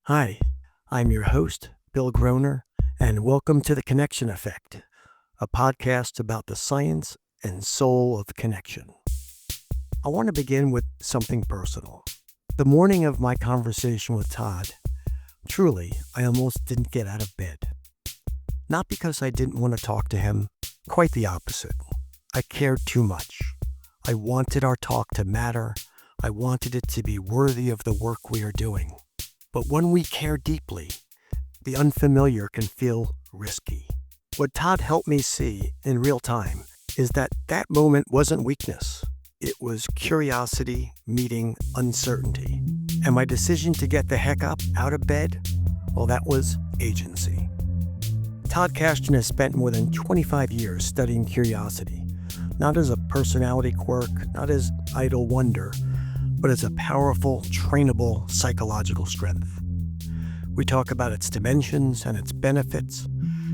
Hi, I'm your host, Bill Groner, and welcome to The Connection Effect, a podcast about the science and soul of connection. I want to begin with something personal. The morning of my conversation with Todd, truly, I almost didn't get out of bed. Not because I didn't want to talk to him, quite the opposite. I cared too much. I wanted our talk to matter. I wanted it to be worthy of the work we are doing. But when we care deeply, the unfamiliar can feel risky. What Todd helped me see in real time is that moment wasn't weakness. It was curiosity meeting uncertainty. And my decision to get the heck up out of bed, well, that was agency. Todd Kashdan has spent more than 25 years studying curiosity, not as a personality quirk, not as idle wonder, but as a powerful, trainable psychological strength. We talk about its dimensions and its benefits,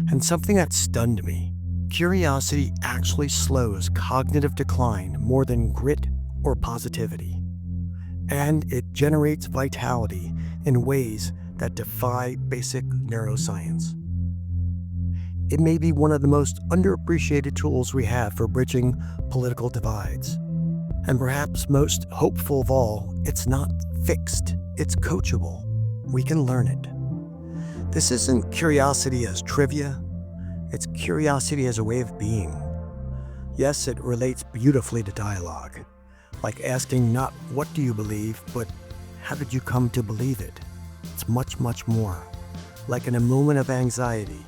and something that stunned me. Curiosity actually slows cognitive decline more than grit or positivity. And it generates vitality in ways that defy basic neuroscience. It may be one of the most underappreciated tools we have for bridging political divides. And perhaps most hopeful of all, it's not fixed, it's coachable. We can learn it. This isn't curiosity as trivia, it's curiosity as a way of being. Yes, it relates beautifully to dialogue, like asking not what do you believe, but how did you come to believe it? It's much, much more. Like in a moment of anxiety,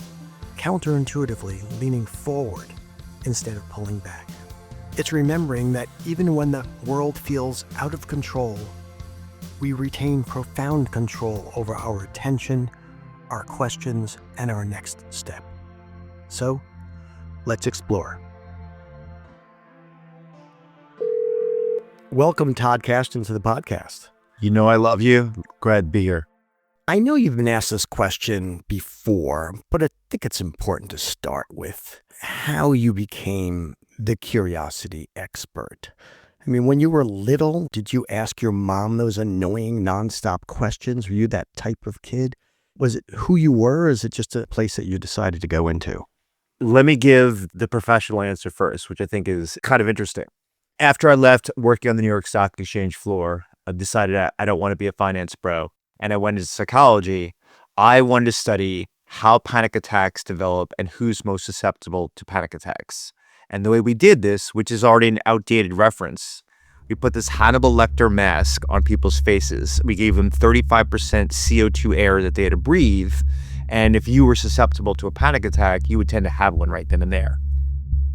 counterintuitively leaning forward instead of pulling back. It's remembering that even when the world feels out of control, we retain profound control over our attention, our questions, and our next step. So, let's explore. Welcome, Todd Kashdan, to the podcast. You know I love you. Glad to be here. I know you've been asked this question before, but I think it's important to start with how you became the curiosity expert. I mean, when you were little, did you ask your mom those annoying nonstop questions? Were you that type of kid? Was it who you were, or is it just a place that you decided to go into? Let me give the professional answer first, which I think is kind of interesting. After I left working on the New York Stock Exchange floor, I decided I don't want to be a finance bro, and I went into psychology. I wanted to study how panic attacks develop and who's most susceptible to panic attacks. And the way we did this, which is already an outdated reference, we put this Hannibal Lecter mask on people's faces. We gave them 35% CO2 air that they had to breathe. And if you were susceptible to a panic attack, you would tend to have one right then and there.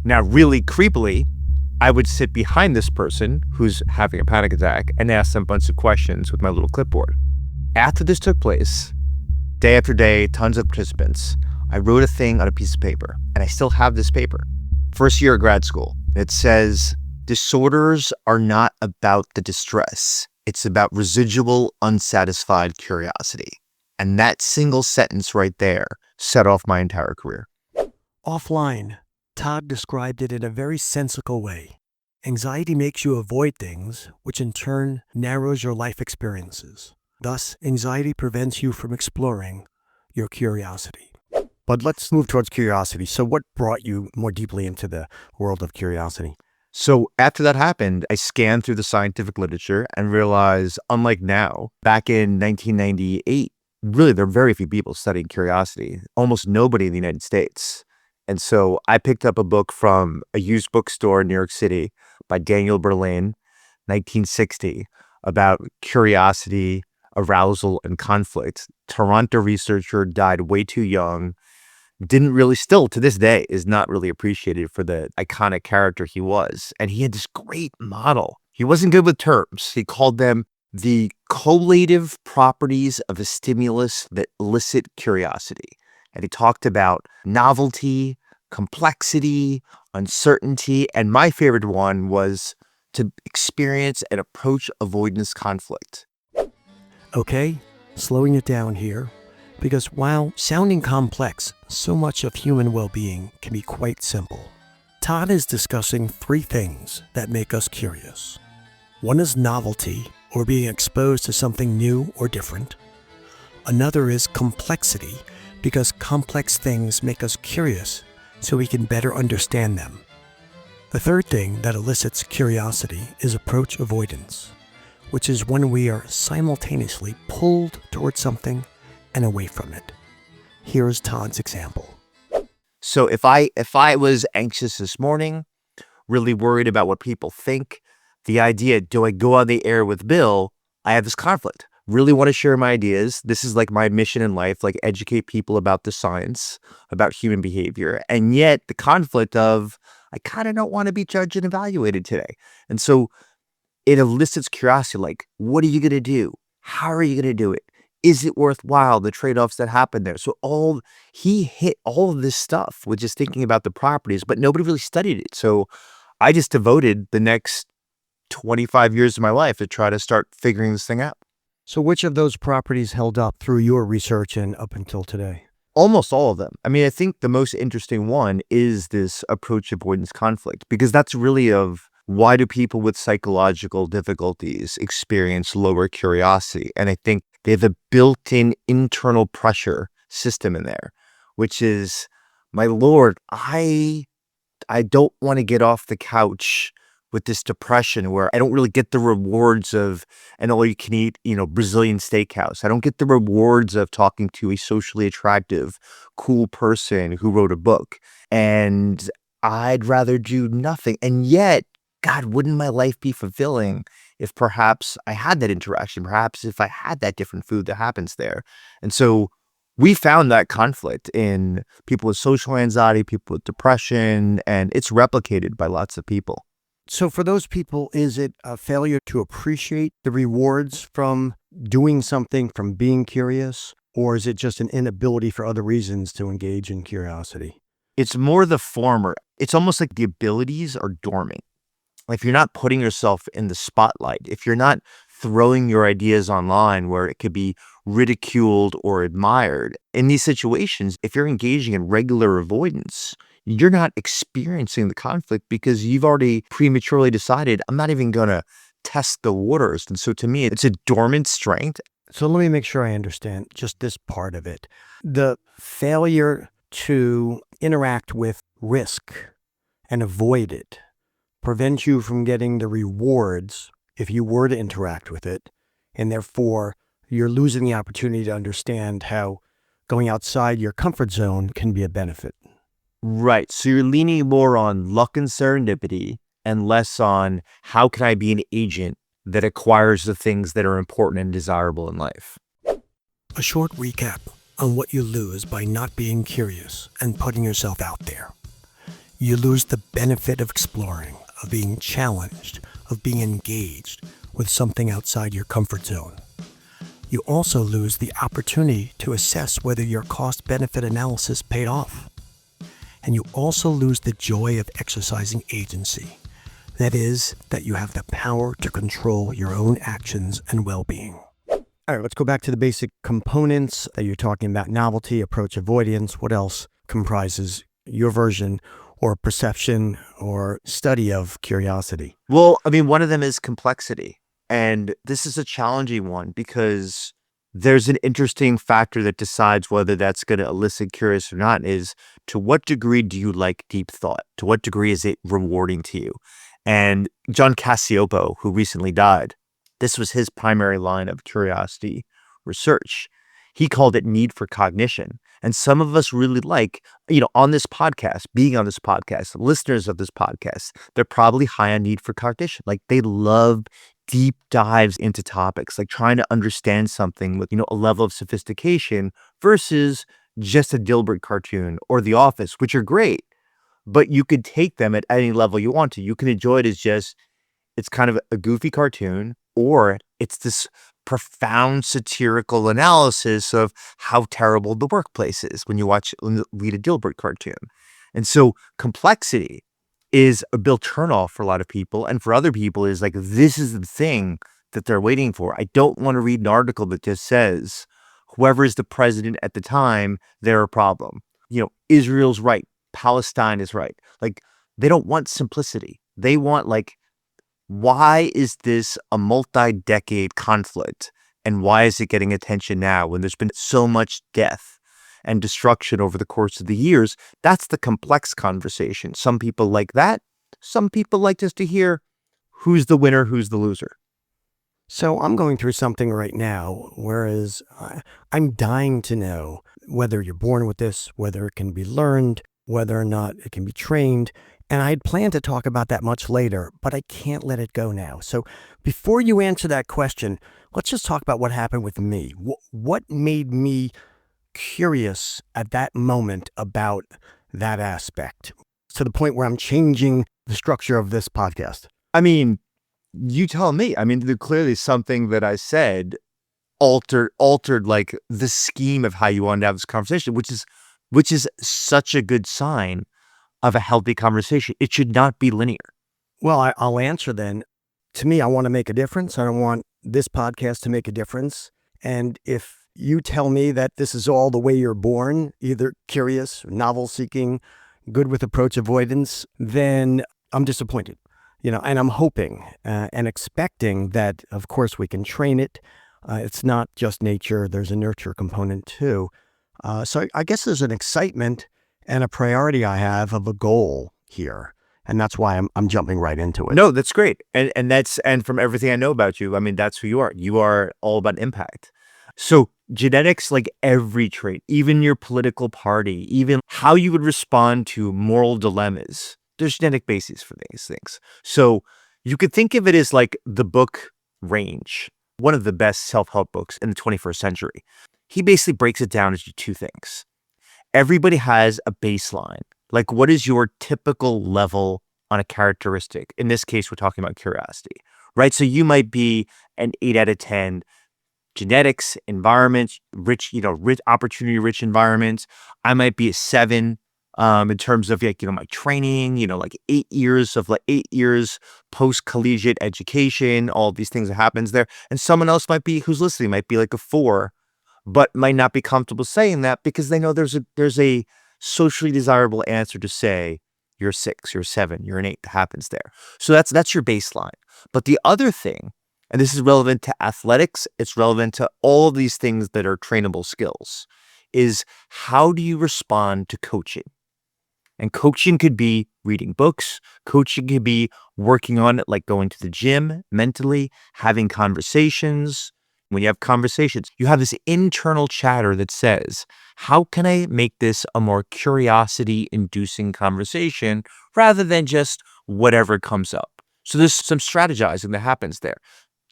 Now, really creepily, I would sit behind this person who's having a panic attack and ask them a bunch of questions with my little clipboard. After this took place, day after day, tons of participants, I wrote a thing on a piece of paper, and I still have this paper. First year of grad school, it says, disorders are not about the distress. It's about residual, unsatisfied curiosity. And that single sentence right there set off my entire career. Offline, Todd described it in a very sensical way. Anxiety makes you avoid things, which in turn narrows your life experiences. Thus, anxiety prevents you from exploring your curiosity. But let's move towards curiosity. So what brought you more deeply into the world of curiosity? So after that happened, I scanned through the scientific literature and realized, unlike now, back in 1998, really there are very few people studying curiosity, almost nobody in the United States. And so I picked up a book from a used bookstore in New York City by Daniel Berlin, 1960, about curiosity, arousal, and conflict. Toronto researcher, died way too young. Didn't really, still to this day, is not really appreciated for the iconic character he was. And he had this great model. He wasn't good with terms. He called them the collative properties of a stimulus that elicit curiosity. And he talked about novelty, complexity, uncertainty. And my favorite one was to experience an approach-avoidance conflict. Okay, slowing it down here. Because while sounding complex, so much of human well-being can be quite simple. Todd is discussing three things that make us curious. One is novelty, or being exposed to something new or different. Another is complexity, because complex things make us curious so we can better understand them. The third thing that elicits curiosity is approach-avoidance, which is when we are simultaneously pulled towards something and away from it. Here's Todd's example. So if I was anxious this morning, really worried about what people think, the idea, do I go on the air with Bill? I have this conflict. Really want to share my ideas. This is like my mission in life, like educate people about the science, about human behavior. And yet the conflict of, I kind of don't want to be judged and evaluated today. And so it elicits curiosity, like, what are you going to do? How are you going to do it? Is it worthwhile, the trade-offs that happen there? So he hit all of this stuff with just thinking about the properties, but nobody really studied it. So I just devoted the next 25 years of my life to try to start figuring this thing out. So which of those properties held up through your research and up until today? Almost all of them. I mean, I think the most interesting one is this approach avoidance conflict, because that's really of why do people with psychological difficulties experience lower curiosity? And I think they have a built-in internal pressure system in there, which is, my Lord, I don't want to get off the couch with this depression where I don't really get the rewards of an all-you-can-eat, Brazilian steakhouse. I don't get the rewards of talking to a socially attractive, cool person who wrote a book. And I'd rather do nothing. And yet, God, wouldn't my life be fulfilling if perhaps I had that interaction, perhaps if I had that different food that happens there? And so we found that conflict in people with social anxiety, people with depression, and it's replicated by lots of people. So for those people, is it a failure to appreciate the rewards from doing something, from being curious, or is it just an inability for other reasons to engage in curiosity? It's more the former. It's almost like the abilities are dormant. If you're not putting yourself in the spotlight, if you're not throwing your ideas online where it could be ridiculed or admired, in these situations, if you're engaging in regular avoidance, you're not experiencing the conflict because you've already prematurely decided, I'm not even going to test the waters. And so to me, it's a dormant strength. So let me make sure I understand just this part of it. The failure to interact with risk and avoid it prevents you from getting the rewards if you were to interact with it. And therefore, you're losing the opportunity to understand how going outside your comfort zone can be a benefit. Right. So you're leaning more on luck and serendipity and less on how can I be an agent that acquires the things that are important and desirable in life. A short recap on what you lose by not being curious and putting yourself out there. You lose the benefit of exploring, of being challenged, of being engaged with something outside your comfort zone. You also lose the opportunity to assess whether your cost-benefit analysis paid off. And you also lose the joy of exercising agency. That is, that you have the power to control your own actions and well-being. All right, let's go back to the basic components that you're talking about: novelty, approach avoidance. What else comprises your version or perception or study of curiosity? Well, I mean, one of them is complexity. And this is a challenging one because there's an interesting factor that decides whether that's going to elicit curiosity or not, is to what degree do you like deep thought? To what degree is it rewarding to you? And John Cacioppo, who recently died, this was his primary line of curiosity research. He called it need for cognition. And some of us really like, on this podcast, being on this podcast, listeners of this podcast, they're probably high on need for cognition. Like they love deep dives into topics, like trying to understand something with, a level of sophistication versus just a Dilbert cartoon or The Office, which are great, but you could take them at any level you want to. You can enjoy it as just, it's kind of a goofy cartoon, or it's this profound satirical analysis of how terrible the workplace is when you read a Dilbert cartoon. And so complexity is a Bill turnoff for a lot of people. And for other people is like, this is the thing that they're waiting for. I don't want to read an article that just says, whoever is the president at the time, they're a problem. Israel's right. Palestine is right. Like, they don't want simplicity. They want why is this a multi-decade conflict? And why is it getting attention now when there's been so much death and destruction over the course of the years? That's the complex conversation. Some people like that. Some people like just to hear who's the winner, who's the loser. So I'm going through something right now, whereas I'm dying to know whether you're born with this, whether it can be learned, whether or not it can be trained. And I'd planned to talk about that much later, but I can't let it go now. So before you answer that question, let's just talk about what happened with me. What made me curious at that moment about that aspect to the point where I'm changing the structure of this podcast? I mean, you tell me. I mean, clearly something that I said altered like the scheme of how you wanted to have this conversation, which is such a good sign of a healthy conversation. It should not be linear. Well, I'll answer then. To me, I want to make a difference. I want this podcast to make a difference. And if you tell me that this is all the way you're born, either curious, novel-seeking, good with approach avoidance, then I'm disappointed. And I'm hoping and expecting that, of course, we can train it. It's not just nature. There's a nurture component too. So I guess there's an excitement and a priority I have of a goal here. And that's why I'm jumping right into it. No, that's great. And from everything I know about you, I mean, that's who you are. You are all about impact. So genetics, like every trait, even your political party, even how you would respond to moral dilemmas, there's genetic bases for these things. So you could think of it as like the book Range, one of the best self-help books in the 21st century. He basically breaks it down into two things. Everybody has a baseline. Like, what is your typical level on a characteristic? In this case, we're talking about curiosity, right? So you might be an 8 out of 10 genetics, environment, rich opportunity-rich environments. I might be a 7 in terms of my training, like 8 years post-collegiate education, all these things that happens there. And someone else who's listening might be like a 4, but might not be comfortable saying that because they know there's a socially desirable answer to say you're a 6, you're a 7, you're an 8 that happens there. So that's your baseline. But the other thing, and this is relevant to athletics, it's relevant to all of these things that are trainable skills, is how do you respond to coaching? And coaching could be reading books. Coaching could be working on it, like going to the gym mentally, having conversations. When you have conversations, you have this internal chatter that says, how can I make this a more curiosity-inducing conversation rather than just whatever comes up? So there's some strategizing that happens there.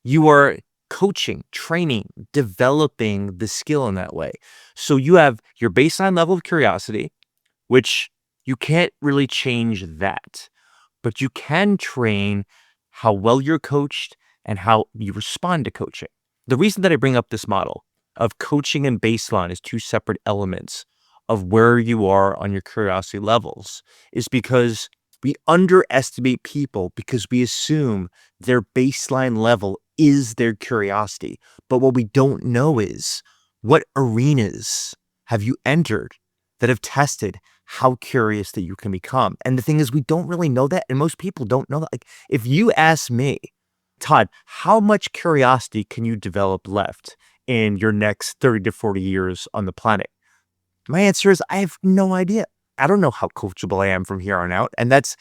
You are coaching, training, developing the skill in that way. So you have your baseline level of curiosity, which you can't really change that, but you can train how well you're coached and how you respond to coaching. The reason that I bring up this model of coaching and baseline as two separate elements of where you are on your curiosity levels is because we underestimate people because we assume their baseline level is their curiosity. But what we don't know is what arenas have you entered that have tested how curious that you can become. And the thing is, we don't really know that. And most people don't know that. Like, if you ask me, Todd, how much curiosity can you develop left in your next 30 to 40 years on the planet? My answer is, I have no idea. I don't know how coachable I am from here on out. And there's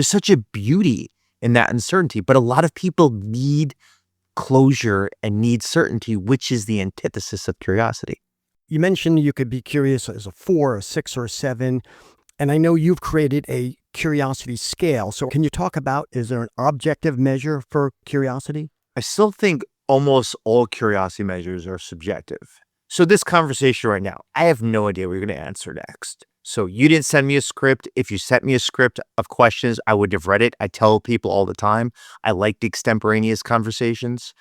such a beauty in that uncertainty. But a lot of people need closure and need certainty, which is the antithesis of curiosity. You mentioned you could be curious as a 4, a 6, or a 7. And I know you've created a curiosity scale. So can you talk about, is there an objective measure for curiosity? I still think almost all curiosity measures are subjective. So this conversation right now, I have no idea what you're going to answer next. So you didn't send me a script. If you sent me a script of questions, I would have read it. I tell people all the time, I like the extemporaneous conversations.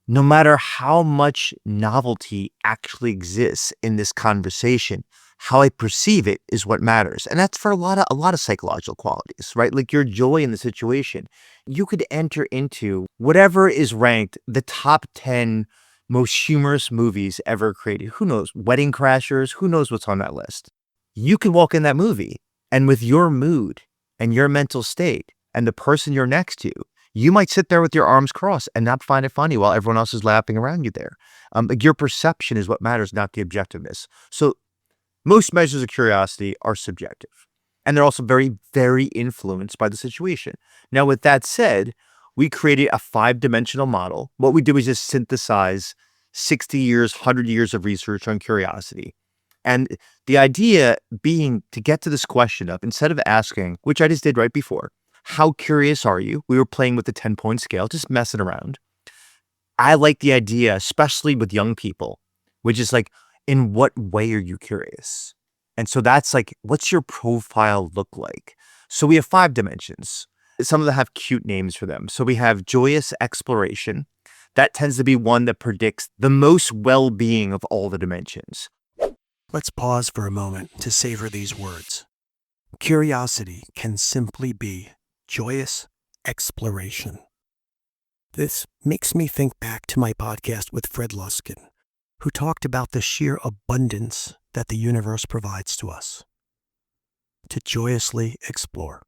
No matter how much novelty actually exists in this conversation, how I perceive it is what matters. And that's for a lot of psychological qualities, right? Like your joy in the situation. You could enter into whatever is ranked the top 10 most humorous movies ever created. Who knows? Wedding Crashers, who knows what's on that list? You can walk in that movie and with your mood and your mental state and the person you're next to, You might sit there with your arms crossed and not find it funny while everyone else is laughing around you there. Like your perception is what matters, not the objectiveness. So most measures of curiosity are subjective, and they're also very, very influenced by the situation. Now, with that said, we created a 5-dimensional model. What we do is just synthesize 60 years, 100 years of research on curiosity. And the idea being to get to this question of, instead of asking, which I just did right before, how curious are you? We were playing with the 10-point scale, just messing around. I like the idea, especially with young people, which is like, in what way are you curious? And so that's like, what's your profile look like? So we have 5 dimensions. Some of them have cute names for them. So we have joyous exploration. That tends to be one that predicts the most well-being of all the dimensions. Let's pause for a moment to savor these words. Curiosity can simply be joyous exploration. This makes me think back to my podcast with Fred Luskin, who talked about the sheer abundance that the universe provides to us. To joyously explore.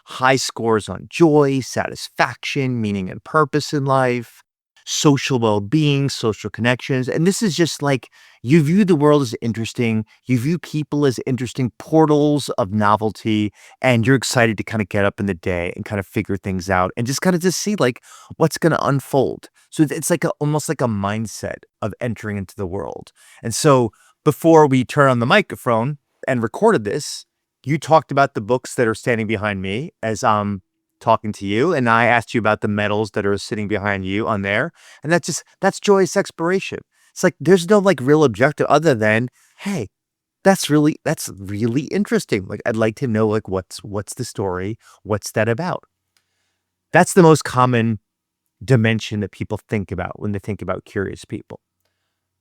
High scores on joy, satisfaction, meaning and purpose in life, social well-being, social connections. And this is just like, you view the world as interesting, you view people as interesting portals of novelty, and you're excited to kind of get up in the day and kind of figure things out and just kind of just see like what's going to unfold. So it's like almost like a mindset of entering into the world. And so before we turn on the microphone and recorded this, you talked about the books that are standing behind me as I'm talking to you, and I asked you about the medals that are sitting behind you on there. And that's joyous exploration. It's like, there's no like real objective other than, hey, that's really interesting. Like, I'd like to know like what's the story? What's that about? That's the most common dimension that people think about when they think about curious people.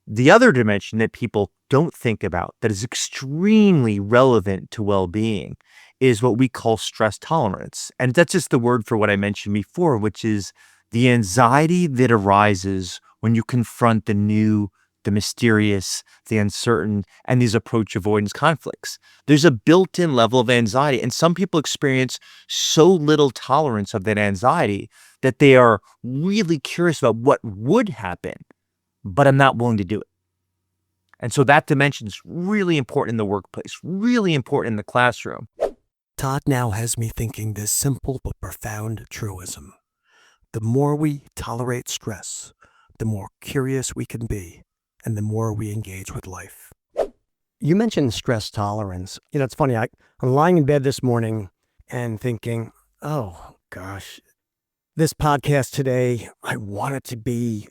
The other dimension that people don't think about that is extremely relevant to well-being is what we call stress tolerance. And that's just the word for what I mentioned before, which is the anxiety that arises when you confront the new, the mysterious, the uncertain, and these approach-avoidance conflicts. There's a built-in level of anxiety, and some people experience so little tolerance of that anxiety that they are really curious about what would happen, but I'm not willing to do it. And so that dimension is really important in the workplace, really important in the classroom. Todd now has me thinking this simple but profound truism. The more we tolerate stress, the more curious we can be, and the more we engage with life. You mentioned stress tolerance. It's funny, I'm lying in bed this morning and thinking, oh gosh, this podcast today, I want it to be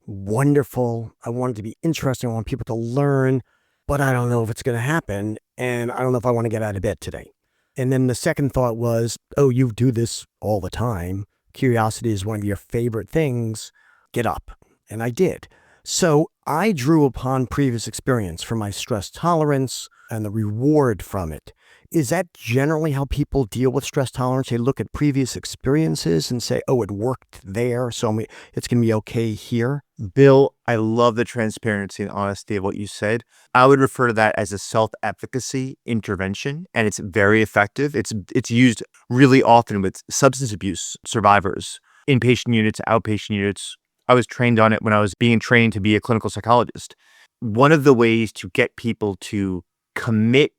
wonderful. I want it to be interesting. I want people to learn, but I don't know if it's going to happen. And I don't know if I want to get out of bed today. And then the second thought was, oh, you do this all the time. Curiosity is one of your favorite things. Get up. And I did. So I drew upon previous experience for my stress tolerance and the reward from it. Is that generally how people deal with stress tolerance? They look at previous experiences and say, oh, it worked there, so it's going to be okay here? Bill, I love the transparency and honesty of what you said. I would refer to that as a self-efficacy intervention, and it's very effective. It's used really often with substance abuse survivors, inpatient units, outpatient units. I was trained on it when I was being trained to be a clinical psychologist. One of the ways to get people to commit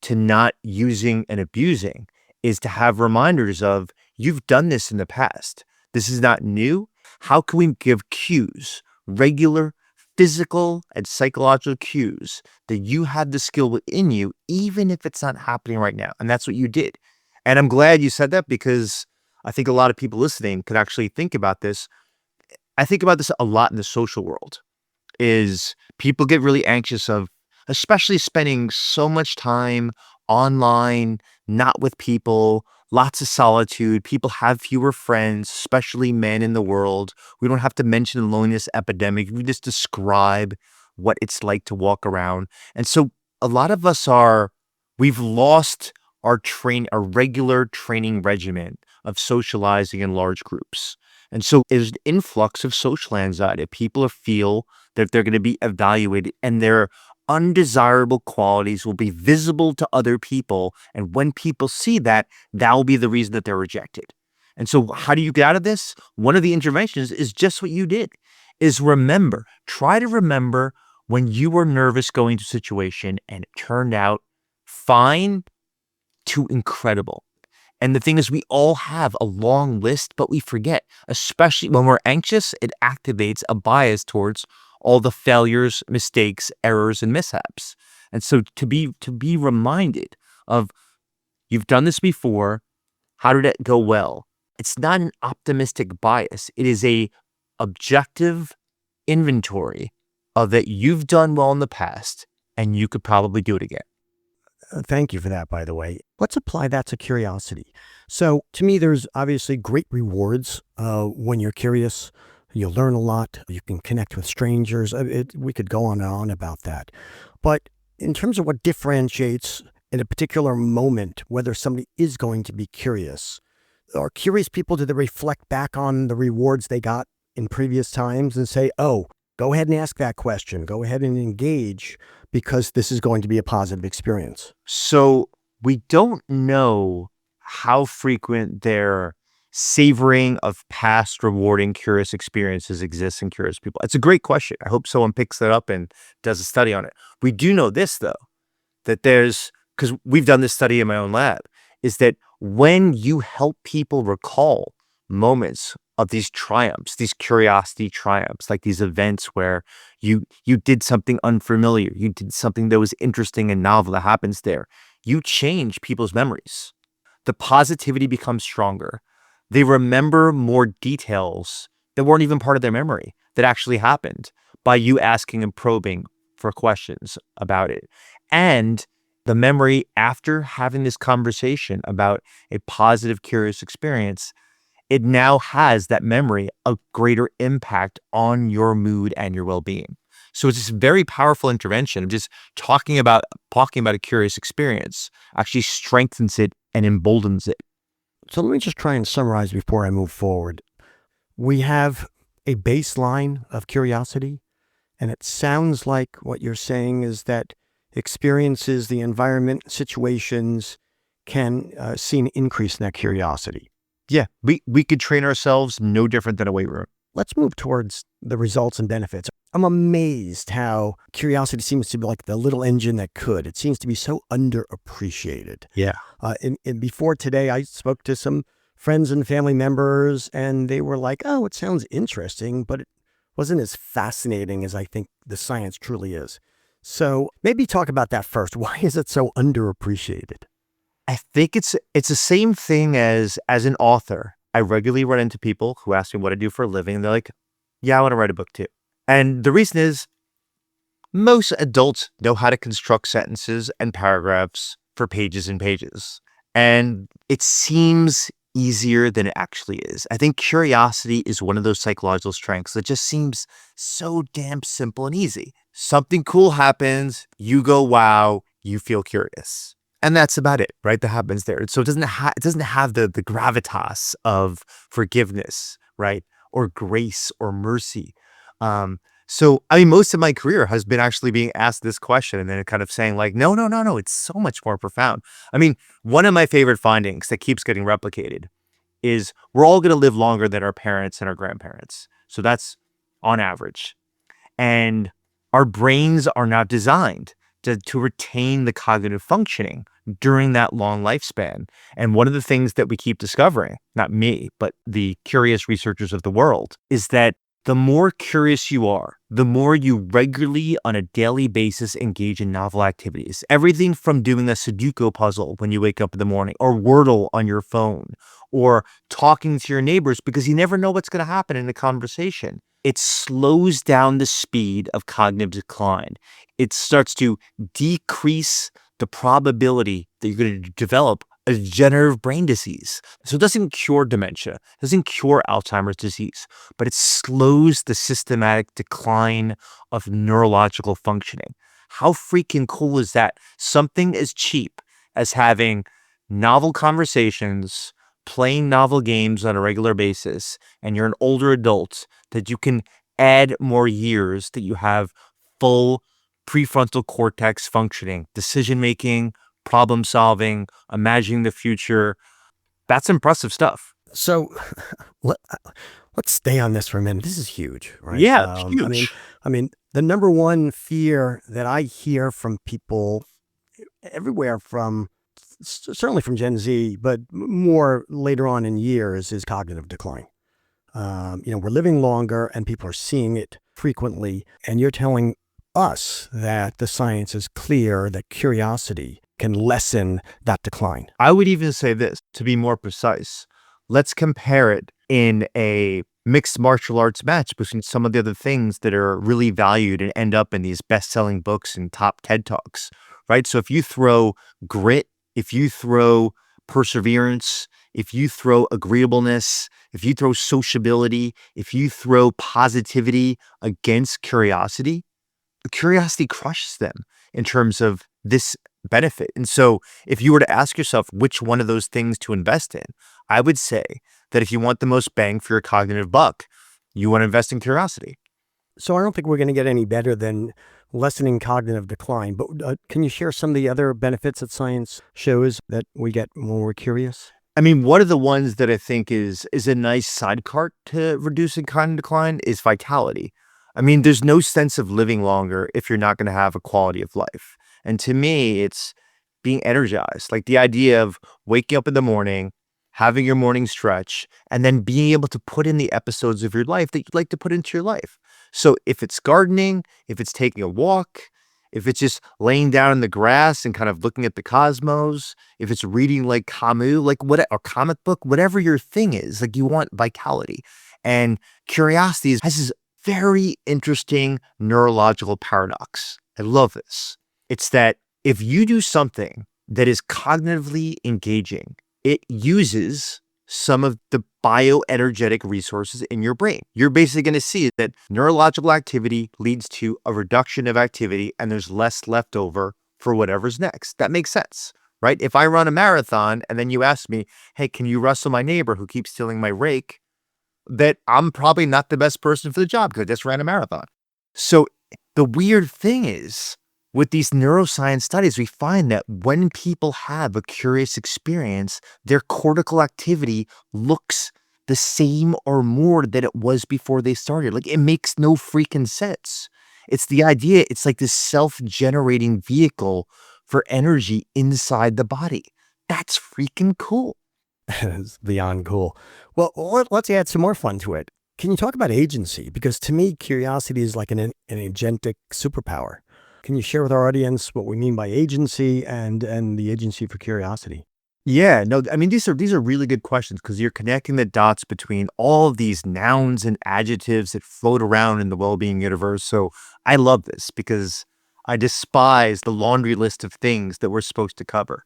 to not using and abusing is to have reminders of, you've done this in the past. This is not new. How can we give cues, regular physical and psychological cues, that you have the skill within you, even if it's not happening right now? And that's what you did. And I'm glad you said that, because I think a lot of people listening could actually think about this. I think about this a lot in the social world, is people get really anxious of, especially spending so much time online, not with people, lots of solitude. People have fewer friends, especially men in the world. We don't have to mention the loneliness epidemic. We just describe what it's like to walk around. And so a lot of us we've lost our regular training regimen of socializing in large groups. And so there's an influx of social anxiety. People feel that they're going to be evaluated, and their undesirable qualities will be visible to other people. And when people see that, that will be the reason that they're rejected. And so how do you get out of this? One of the interventions is just what you did, is try to remember when you were nervous going to a situation and it turned out fine to incredible. And the thing is, we all have a long list, but we forget, especially when we're anxious, it activates a bias towards all the failures, mistakes, errors, and mishaps. And so to be reminded of, you've done this before, how did it go well? It's not an optimistic bias. It is a objective inventory of that you've done well in the past and you could probably do it again. Thank you for that, by the way. Let's apply that to curiosity. So to me, there's obviously great rewards when you're curious. You'll learn a lot. You can connect with strangers. We could go on and on about that. But in terms of what differentiates in a particular moment, whether somebody is going to be curious, are curious people, do they reflect back on the rewards they got in previous times and say, oh, go ahead and ask that question. Go ahead and engage because this is going to be a positive experience? So we don't know how frequent their savoring of past rewarding curious experiences exists in curious people. It's a great question. I hope someone picks that up and does a study on it. We do know this, though, that because we've done this study in my own lab, is that when you help people recall moments of these triumphs, these curiosity triumphs, like these events where you did something unfamiliar, you did something that was interesting and novel that happens there, you change people's memories. The positivity becomes stronger. They remember more details that weren't even part of their memory that actually happened by you asking and probing for questions about it. And the memory after having this conversation about a positive, curious experience, it now has that memory a greater impact on your mood and your well-being. So it's this very powerful intervention of just talking about a curious experience actually strengthens it and emboldens it. So let me just try and summarize before I move forward. We have a baseline of curiosity, and it sounds like what you're saying is that experiences, the environment, situations can see an increase in that curiosity. Yeah, we could train ourselves no different than a weight room. Let's move towards the results and benefits. I'm amazed how curiosity seems to be like the little engine that could. It seems to be so underappreciated. Yeah. And before today, I spoke to some friends and family members, and they were like, oh, it sounds interesting, but it wasn't as fascinating as I think the science truly is. So maybe talk about that first. Why is it so underappreciated? I think it's the same thing as an author. I regularly run into people who ask me what I do for a living, and they're like, yeah, I want to write a book too. And the reason is most adults know how to construct sentences and paragraphs for pages and pages. And it seems easier than it actually is. I think curiosity is one of those psychological strengths that just seems so damn simple and easy. Something cool happens, you go, wow, you feel curious. And that's about it, right? That happens there. So it doesn't have the gravitas of forgiveness, right? Or grace or mercy. So I mean, most of my career has been actually being asked this question and then kind of saying like, no, it's so much more profound. I mean, one of my favorite findings that keeps getting replicated is we're all going to live longer than our parents and our grandparents. So that's on average. And our brains are not designed to retain the cognitive functioning during that long lifespan. And one of the things that we keep discovering, not me, but the curious researchers of the world, is that the more curious you are, the more you regularly on a daily basis engage in novel activities. Everything from doing a Sudoku puzzle when you wake up in the morning, or Wordle on your phone, or talking to your neighbors because you never know what's going to happen in a conversation. It slows down the speed of cognitive decline. It starts to decrease the probability that you're going to develop a degenerative brain disease. So it doesn't cure dementia, it doesn't cure Alzheimer's disease, but it slows the systematic decline of neurological functioning. How freaking cool is that? Something as cheap as having novel conversations, playing novel games on a regular basis, and you're an older adult, that you can add more years that you have full prefrontal cortex functioning, decision-making, problem solving, imagining the future. That's impressive stuff. So let, let's stay on this for a minute. This is huge, right? Yeah, it's huge. I mean, the number one fear that I hear from people everywhere, from certainly from Gen Z, but more later on in years, is cognitive decline. We're living longer and people are seeing it frequently. And you're telling us that the science is clear that curiosity can lessen that decline. I would even say this, to be more precise. Let's compare it in a mixed martial arts match between some of the other things that are really valued and end up in these best-selling books and top TED Talks, right? So if you throw grit, if you throw perseverance, if you throw agreeableness, if you throw sociability, if you throw positivity against curiosity crushes them in terms of this benefit. And so if you were to ask yourself which one of those things to invest in, I would say that if you want the most bang for your cognitive buck, you want to invest in curiosity. So I don't think we're going to get any better than lessening cognitive decline. But can you share some of the other benefits that science shows that we get when we're curious? I mean, one of the ones that I think is a nice sidecar to reducing cognitive decline is vitality. I mean, there's no sense of living longer if you're not going to have a quality of life. And to me, it's being energized. Like the idea of waking up in the morning, having your morning stretch, and then being able to put in the episodes of your life that you'd like to put into your life. So if it's gardening, if it's taking a walk, if it's just laying down in the grass and kind of looking at the cosmos, if it's reading like Camus, like what, or comic book, whatever your thing is, like you want vitality. And curiosity has this very interesting neurological paradox. I love this. It's that if you do something that is cognitively engaging, it uses some of the bioenergetic resources in your brain. You're basically going to see that neurological activity leads to a reduction of activity and there's less left over for whatever's next. That makes sense, right? If I run a marathon and then you ask me, hey, can you wrestle my neighbor who keeps stealing my rake? That I'm probably not the best person for the job because I just ran a marathon. So the weird thing is, with these neuroscience studies, we find that when people have a curious experience, their cortical activity looks the same or more than it was before they started. Like it makes no freaking sense. It's the idea, it's like this self-generating vehicle for energy inside the body. That's freaking cool. It's beyond cool. Well, let's add some more fun to it. Can you talk about agency? Because to me, curiosity is like an agentic superpower. Can you share with our audience what we mean by agency and the agency for curiosity? Yeah, no, I mean, these are really good questions because you're connecting the dots between all of these nouns and adjectives that float around in the well-being universe. So I love this because I despise the laundry list of things that we're supposed to cover.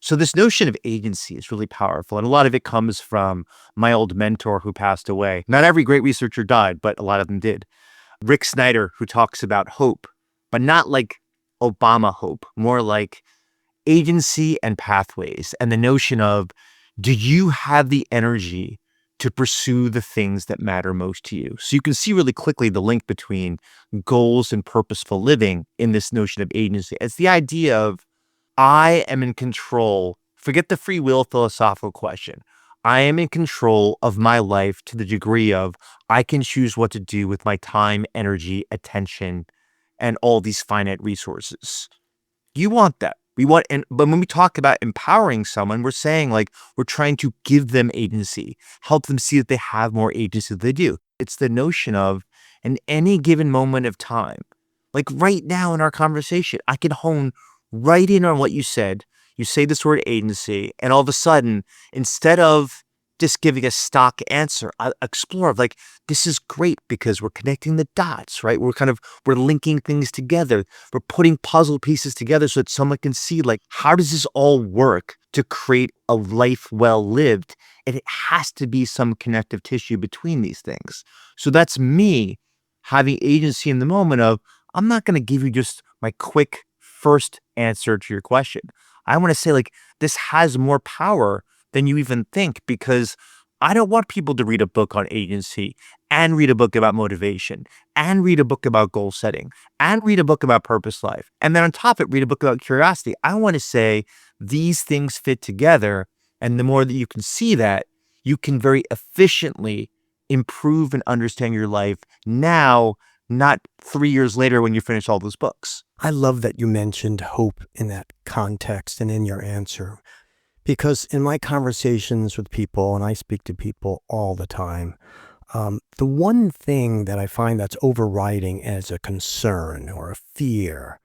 So this notion of agency is really powerful. And a lot of it comes from my old mentor who passed away. Not every great researcher died, but a lot of them did. Rick Snyder, who talks about hope, but not like Obama hope, more like agency and pathways, and the notion of, do you have the energy to pursue the things that matter most to you? So you can see really quickly the link between goals and purposeful living in this notion of agency. It's the idea of, I am in control. Forget the free will philosophical question. I am in control of my life to the degree of I can choose what to do with my time, energy, attention, and all these finite resources. You want that. But when we talk about empowering someone, we're saying like, we're trying to give them agency, help them see that they have more agency than they do. It's the notion of, in any given moment of time, like right now in our conversation, I can hone right in on what you said. You say this word agency, and all of a sudden, instead of just giving a stock answer, I explore like, this is great because we're connecting the dots, right? We're linking things together. We're putting puzzle pieces together so that someone can see like, how does this all work to create a life well lived? And it has to be some connective tissue between these things. So that's me having agency in the moment of, I'm not going to give you just my quick first answer to your question. I want to say like, this has more power than you even think, because I don't want people to read a book on agency and read a book about motivation and read a book about goal setting and read a book about purpose life. And then on top of it, read a book about curiosity. I want to say these things fit together. And the more that you can see that, you can very efficiently improve and understand your life now, not 3 years later when you finish all those books. I love that you mentioned hope in that context and in your answer, because in my conversations with people, and I speak to people all the time, the one thing that I find that's overriding as a concern or a fear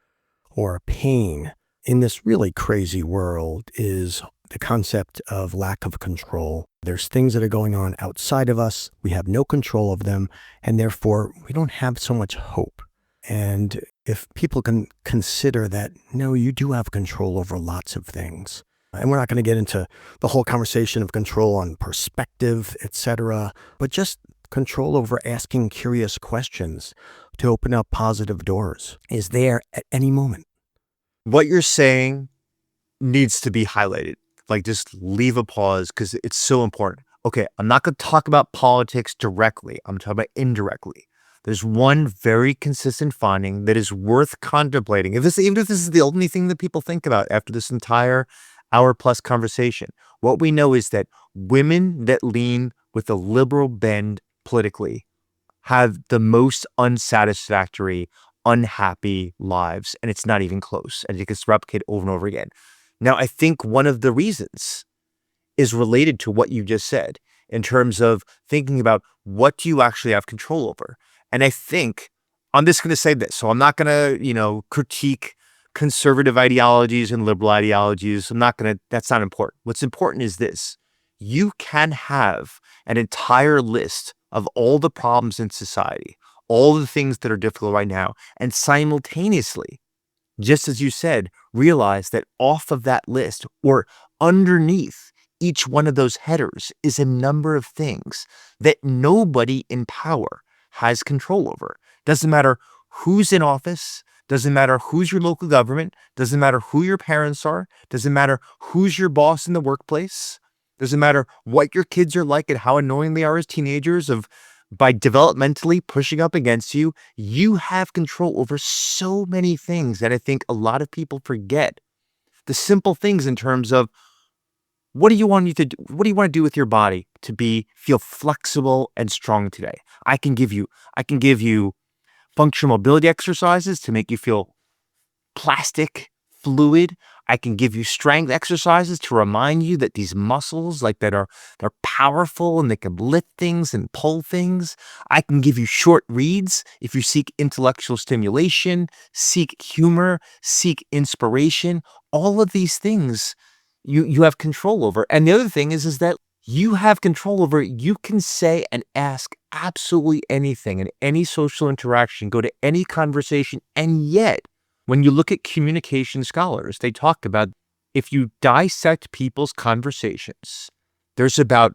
or a pain in this really crazy world is the concept of lack of control. There's things that are going on outside of us. We have no control of them, and therefore we don't have so much hope. And if people can consider that, no, you do have control over lots of things. And we're not going to get into the whole conversation of control on perspective, etc., but just control over asking curious questions to open up positive doors is there at any moment. What you're saying needs to be highlighted. Like, just leave a pause because it's so important. Okay, I'm not going to talk about politics directly. I'm talking about indirectly. There's one very consistent finding that is worth contemplating. Even if this is the only thing that people think about after this entire hour-plus conversation, what we know is that women that lean with a liberal bend politically have the most unsatisfactory, unhappy lives, and it's not even close. And it gets replicated over and over again. Now, I think one of the reasons is related to what you just said in terms of thinking about what do you actually have control over. And I think I'm just going to say this. So I'm not going to, critique conservative ideologies and liberal ideologies. That's not important. What's important is this. You can have an entire list of all the problems in society, all the things that are difficult right now, and simultaneously, just as you said, realize that off of that list or underneath each one of those headers is a number of things that nobody in power has control over. Doesn't matter who's in office, doesn't matter who's your local government, doesn't matter who your parents are, doesn't matter who's your boss in the workplace, doesn't matter what your kids are like and how annoying they are as teenagers by developmentally pushing up against you. You have control over so many things that I think a lot of people forget. The simple things in terms of what do you want to do with your body to feel flexible and strong today? I can give you functional mobility exercises to make you feel plastic, fluid. I can give you strength exercises to remind you that these muscles they're powerful and they can lift things and pull things. I can give you short reads if you seek intellectual stimulation, seek humor, seek inspiration. All of these things you have control over. And the other thing is that you have control over it. You can say and ask absolutely anything in any social interaction, go to any conversation, and yet when you look at communication scholars, they talk about if you dissect people's conversations, there's about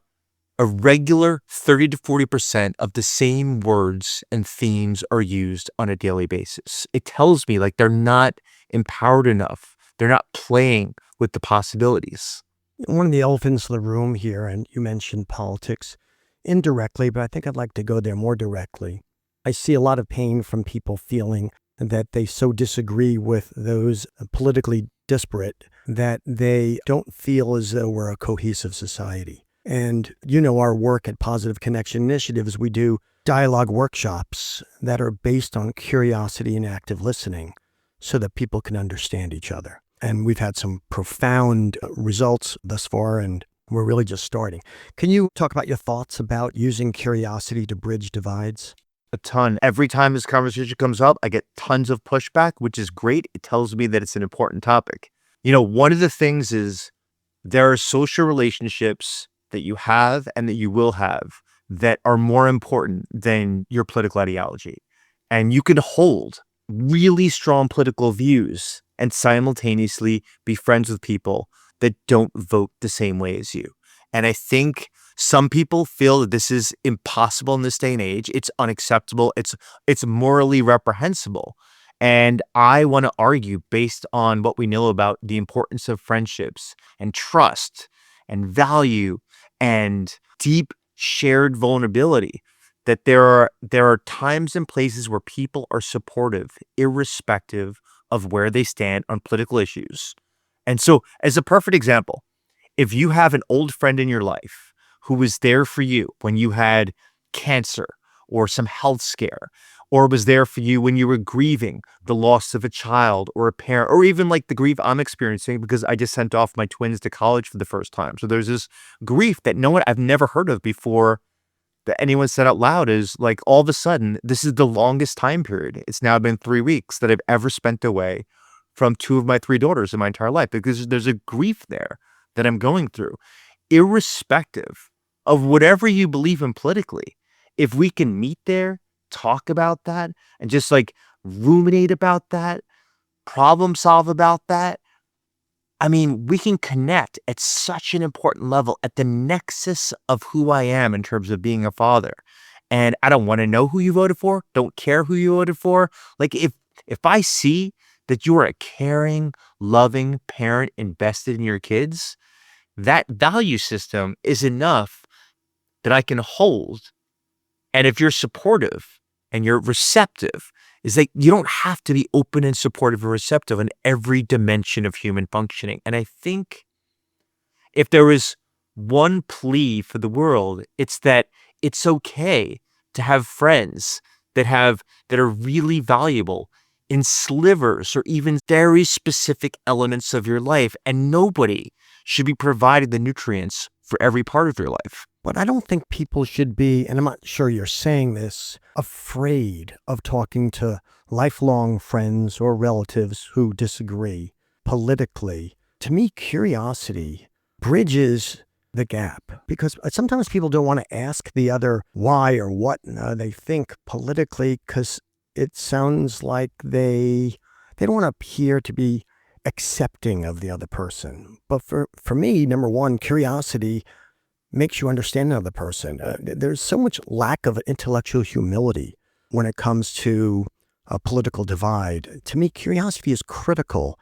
a regular 30 to 40% of the same words and themes are used on a daily basis. It tells me they're not empowered enough. They're not playing with the possibilities. One of the elephants in the room here, and you mentioned politics indirectly, but I think I'd like to go there more directly. I see a lot of pain from people feeling that they so disagree with those politically disparate that they don't feel as though we're a cohesive society. And our work at Positive Connection Initiatives, we do dialogue workshops that are based on curiosity and active listening so that people can understand each other. And we've had some profound results thus far, and we're really just starting. Can you talk about your thoughts about using curiosity to bridge divides? A ton. Every time this conversation comes up, I get tons of pushback, which is great. It tells me that it's an important topic. One of the things is there are social relationships that you have and that you will have that are more important than your political ideology. And you can hold really strong political views and simultaneously be friends with people that don't vote the same way as you. And I think some people feel that this is impossible in this day and age. It's unacceptable. It's morally reprehensible. And I want to argue, based on what we know about the importance of friendships and trust and value and deep shared vulnerability, that there are times and places where people are supportive, irrespective of where they stand on political issues. And so, as a perfect example, if you have an old friend in your life who was there for you when you had cancer or some health scare, or was there for you when you were grieving the loss of a child or a parent, or even like the grief I'm experiencing because I just sent off my twins to college for the first time. So there's this grief that I've never heard of before that anyone said out loud is like, all of a sudden, this is the longest time period. It's now been 3 weeks that I've ever spent away from 2 of my 3 daughters in my entire life, because there's a grief there that I'm going through. Irrespective of whatever you believe in politically, if we can meet there, talk about that, and just like ruminate about that, problem solve about that, I mean, we can connect at such an important level at the nexus of who I am in terms of being a father. And I don't want to know who you voted for, don't care who you voted for. Like if I see that you are a caring, loving parent invested in your kids, that value system is enough that I can hold. And if you're supportive and you're receptive, is that you don't have to be open and supportive or receptive in every dimension of human functioning. And I think if there is one plea for the world, it's that it's okay to have friends that are really valuable in slivers or even very specific elements of your life, and nobody should be providing the nutrients for every part of your life. But I don't think people should be, and I'm not sure you're saying this, afraid of talking to lifelong friends or relatives who disagree politically. To me, curiosity bridges the gap, because sometimes people don't want to ask the other why or what they think politically, because it sounds like they don't want to appear to be accepting of the other person. But for me, number one, curiosity makes you understand another person. There's so much lack of intellectual humility when it comes to a political divide. To me, curiosity is critical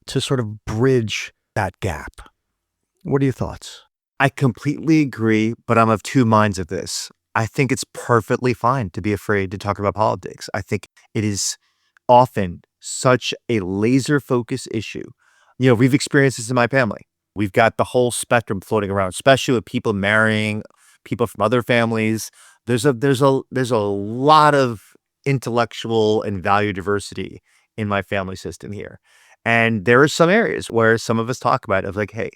to sort of bridge that gap. What are your thoughts? I completely agree, but I'm of two minds of this. I think it's perfectly fine to be afraid to talk about politics. I think it is often such a laser focused issue. You know, we've experienced this in my family. We've got the whole spectrum floating around, especially with people marrying people from other families. There's a lot of intellectual and value diversity in my family system here. And there are some areas where some of us talk about it of like, hey,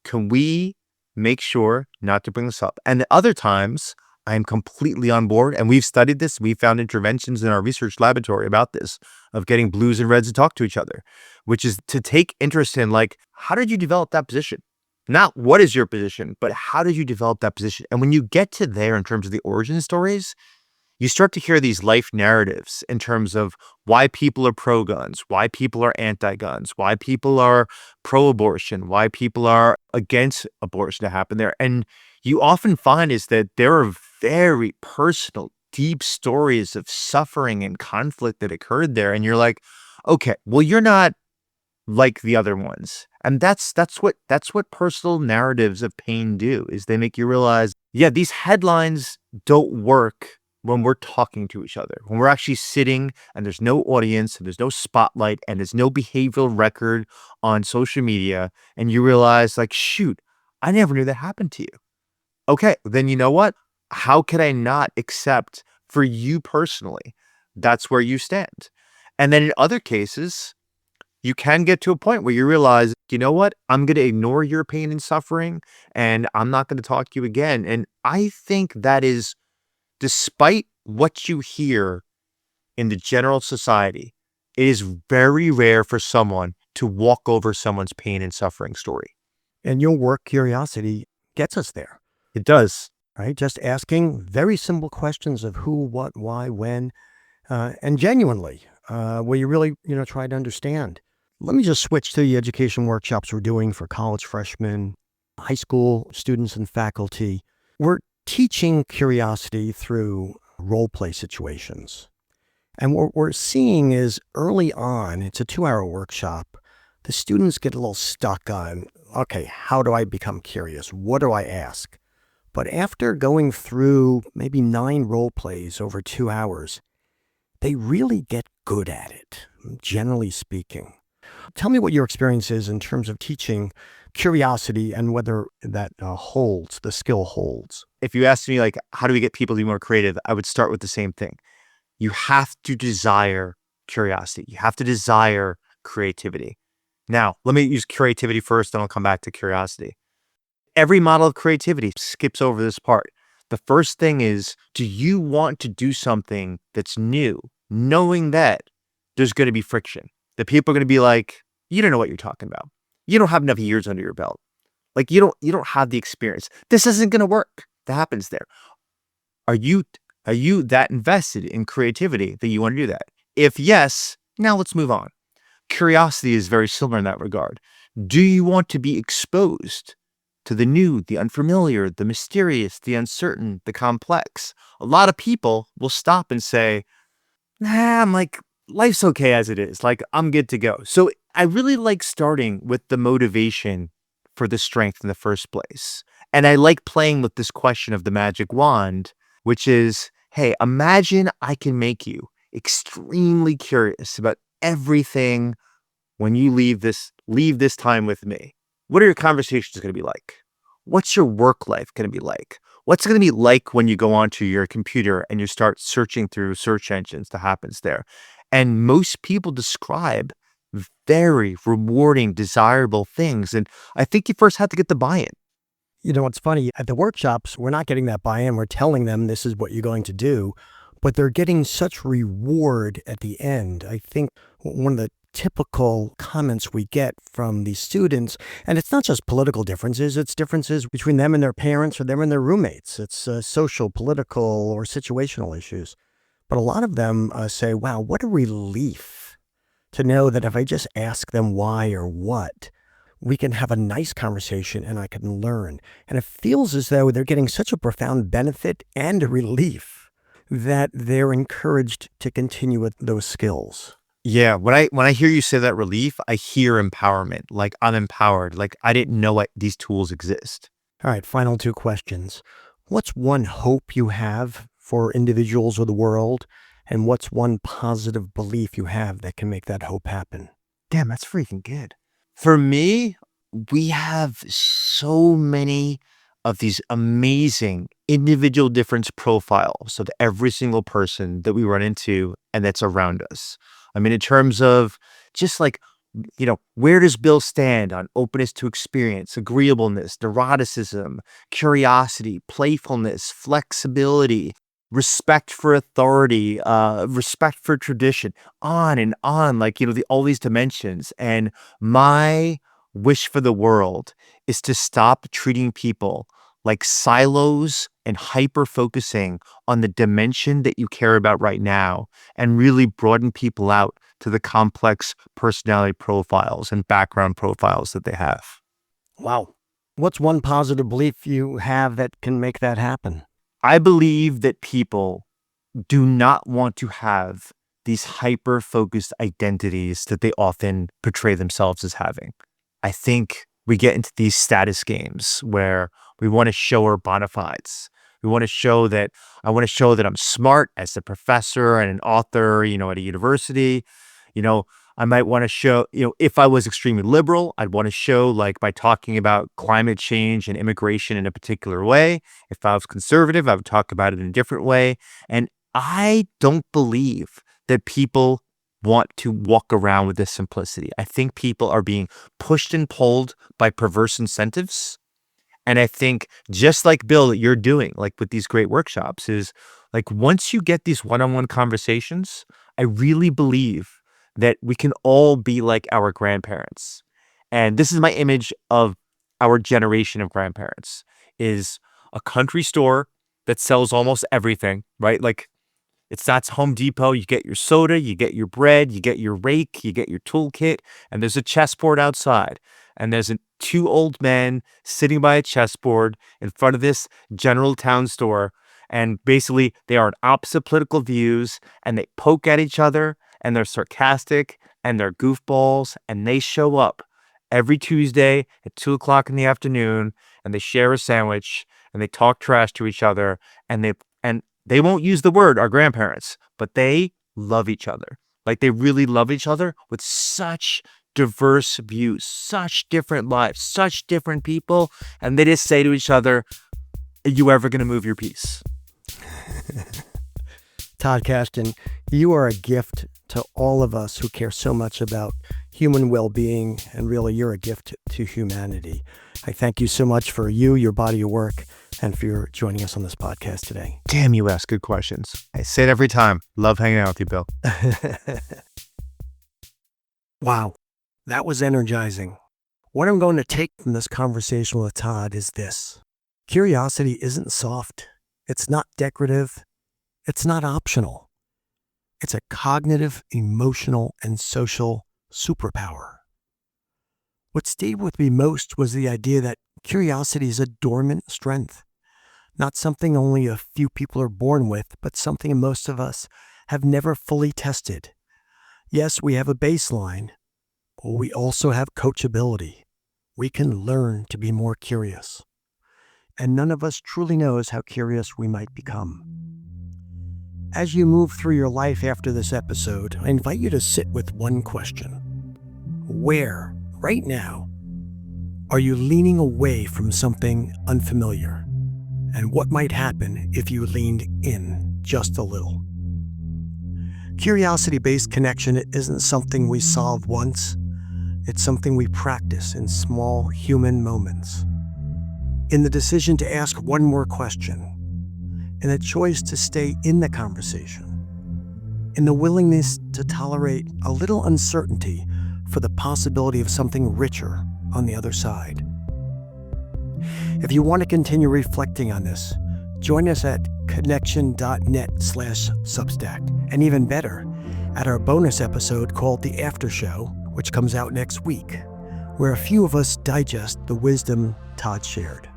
can we make sure not to bring this up? And other times I am completely on board, and we've studied this. We found interventions in our research laboratory about this, of getting blues and reds to talk to each other, which is to take interest in like, how did you develop that position? Not what is your position, but how did you develop that position? And when you get to there in terms of the origin stories, you start to hear these life narratives in terms of why people are pro-guns, why people are anti-guns, why people are pro-abortion, why people are against abortion to happen there. And you often find is that there are very personal, deep stories of suffering and conflict that occurred there. And you're like, okay, well, you're not like the other ones. And that's what personal narratives of pain do, is they make you realize, yeah, these headlines don't work when we're talking to each other, when we're actually sitting and there's no audience and there's no spotlight and there's no behavioral record on social media. And you realize like, shoot, I never knew that happened to you. Okay, then you know what? How could I not accept for you personally? That's where you stand. And then in other cases, you can get to a point where you realize, you know what? I'm going to ignore your pain and suffering, and I'm not going to talk to you again. And I think that is, despite what you hear in the general society, it is very rare for someone to walk over someone's pain and suffering story. And your work curiosity gets us there. It does. Right? Just asking very simple questions of who, what, why, when, and genuinely, where you really, try to understand. Let me just switch to the education workshops we're doing for college freshmen, high school students and faculty. We're teaching curiosity through role play situations. And what we're seeing is early on, it's a 2-hour workshop, the students get a little stuck on, okay, how do I become curious? What do I ask? But after going through maybe 9 role plays over 2 hours, they really get good at it, generally speaking. Tell me what your experience is in terms of teaching curiosity and whether that holds, the skill holds. If you ask me, like, how do we get people to be more creative? I would start with the same thing. You have to desire curiosity. You have to desire creativity. Now, let me use creativity first, then I'll come back to curiosity. Every model of creativity skips over this part. The first thing is, do you want to do something that's new, knowing that there's going to be friction? That people are going to be like, you don't know what you're talking about. You don't have enough years under your belt. Like you don't have the experience. This isn't going to work. That happens there. Are you that invested in creativity that you want to do that? If yes, now let's move on. Curiosity is very similar in that regard. Do you want to be exposed to the new, the unfamiliar, the mysterious, the uncertain, the complex? A lot of people will stop and say, nah, I'm like, life's okay as it is. Like, I'm good to go. So I really like starting with the motivation for the strength in the first place. And I like playing with this question of the magic wand, which is, hey, imagine I can make you extremely curious about everything when you leave this time with me. What are your conversations going to be like? What's your work life going to be like? What's it going to be like when you go onto your computer and you start searching through search engines that happens there? And most people describe very rewarding, desirable things. And I think you first have to get the buy-in. You know, what's funny, at the workshops, we're not getting that buy-in. We're telling them this is what you're going to do, but they're getting such reward at the end. I think one of the typical comments we get from these students, and it's not just political differences, it's differences between them and their parents or them and their roommates. It's social, political, or situational issues. But a lot of them say, wow, what a relief to know that if I just ask them why or what, we can have a nice conversation and I can learn. And it feels as though they're getting such a profound benefit and a relief that they're encouraged to continue with those skills. Yeah, when I hear you say that relief, I hear empowerment. Like I'm empowered. Like I didn't know these tools exist. All right, final two questions. What's one hope you have for individuals or the world? And what's one positive belief you have that can make that hope happen? Damn, that's freaking good. For me, we have so many of these amazing individual difference profiles of every single person that we run into and that's around us. I mean, in terms of just like, where does Bill stand on openness to experience, agreeableness, neuroticism, curiosity, playfulness, flexibility, respect for authority, respect for tradition, on and on, like, all these dimensions. And my wish for the world is to stop treating people like silos and hyper-focusing on the dimension that you care about right now and really broaden people out to the complex personality profiles and background profiles that they have. Wow. What's one positive belief you have that can make that happen? I believe that people do not want to have these hyper-focused identities that they often portray themselves as having. I think we get into these status games where we want to show our bona fides. I want to show that I'm smart as a professor and an author, at a university. I might want to show, if I was extremely liberal, I'd want to show like by talking about climate change and immigration in a particular way. If I was conservative, I would talk about it in a different way. And I don't believe that people want to walk around with this simplicity. I think people are being pushed and pulled by perverse incentives. And I think just like Bill, that you're doing, like with these great workshops, is like once you get these one-on-one conversations, I really believe that we can all be like our grandparents. And this is my image of our generation of grandparents, is a country store that sells almost everything, right? Like that's Home Depot. You get your soda, you get your bread, you get your rake, you get your toolkit, and there's a chessboard outside. And there's two old men sitting by a chessboard in front of this general town store. And basically, they are on opposite political views, and they poke at each other, and they're sarcastic, and they're goofballs, and they show up every Tuesday at 2:00 in the afternoon, and they share a sandwich, and they talk trash to each other, and they won't use the word our grandparents, but they love each other. Like they really love each other with such diverse views, such different lives, such different people, and they just say to each other, "Are you ever going to move your piece?" Todd Kashdan, you are a gift to all of us who care so much about human well-being, and really you're a gift to humanity. I thank you so much for your body of work, and for your joining us on this podcast today. Damn, you ask good questions. I say it every time. Love hanging out with you, Bill. Wow, that was energizing. What I'm going to take from this conversation with Todd is this. Curiosity isn't soft. It's not decorative. It's not optional. It's a cognitive, emotional, and social superpower. What stayed with me most was the idea that curiosity is a dormant strength, not something only a few people are born with, but something most of us have never fully tested. Yes, we have a baseline, but we also have coachability. We can learn to be more curious. And none of us truly knows how curious we might become. As you move through your life after this episode, I invite you to sit with one question. Where, right now, are you leaning away from something unfamiliar? And what might happen if you leaned in just a little? Curiosity-based connection isn't something we solve once. It's something we practice in small human moments. In the decision to ask one more question, in the choice to stay in the conversation, in the willingness to tolerate a little uncertainty for the possibility of something richer on the other side. If you want to continue reflecting on this, join us at connection.net/Substack, and even better, at our bonus episode called The After Show, which comes out next week, where a few of us digest the wisdom Todd shared.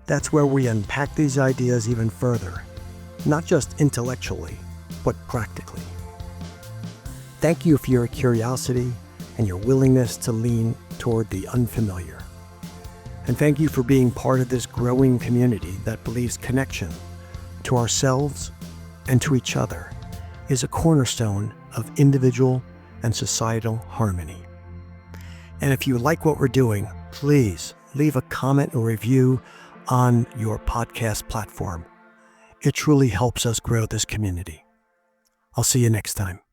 That's where we unpack these ideas even further, not just intellectually, but practically. Thank you for your curiosity and your willingness to lean toward the unfamiliar. And thank you for being part of this growing community that believes connection to ourselves and to each other is a cornerstone of individual and societal harmony. And if you like what we're doing, please leave a comment or review on your podcast platform. It truly helps us grow this community. I'll see you next time.